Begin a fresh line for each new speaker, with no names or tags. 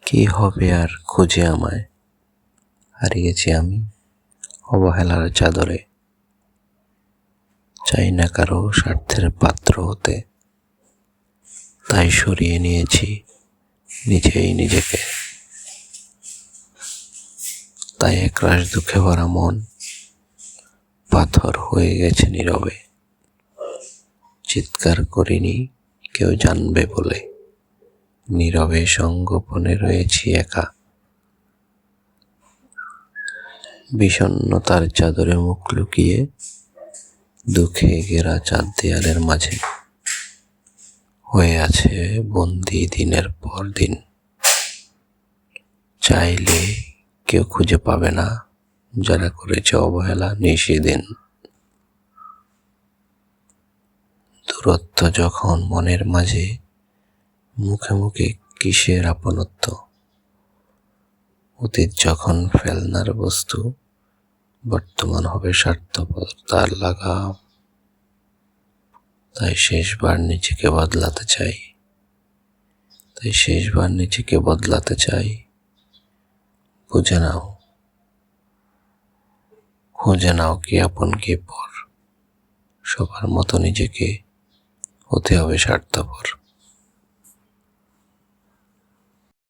কি হবে আর খুঁজে আমায়, হারিয়েছি আমি অবহেলার চাদরে। চাই না কারো স্বার্থের পাত্র হতে, তাই সরিয়ে নিয়েছি নিজেই নিজেকে। তাই একরাশ দুঃখে ভরা মন পাথর হয়ে গেছে নীরবে। চিৎকার করিনি কেউ জানবে বলে, নীরবে সঙ্গোপনে রয়েছি একা। বিষণ্ণতার চাদরে মুখ লুকিয়ে, দুঃখে ঘেরা চার দেয়ালের মাঝে হয়ে আছে বন্দি দিনের পর দিন। চাইলে কেউ খুঁজে পাবে না যারা করেছে অবহেলা নিশিদিন। দূরত্ব যখন মনের মাঝে, মুখে মুখে কিসের আপনত্ব। অতীত যখন ফেলনার বস্তু, বর্তমান হবে স্বার্থপরতার লাগাম। তাই শেষবার নিজেকে বদলাতে চাই। খুঁজে নাও কি আপন কি পর, সবার মতো নিজেকে হতে হবে স্বার্থপর।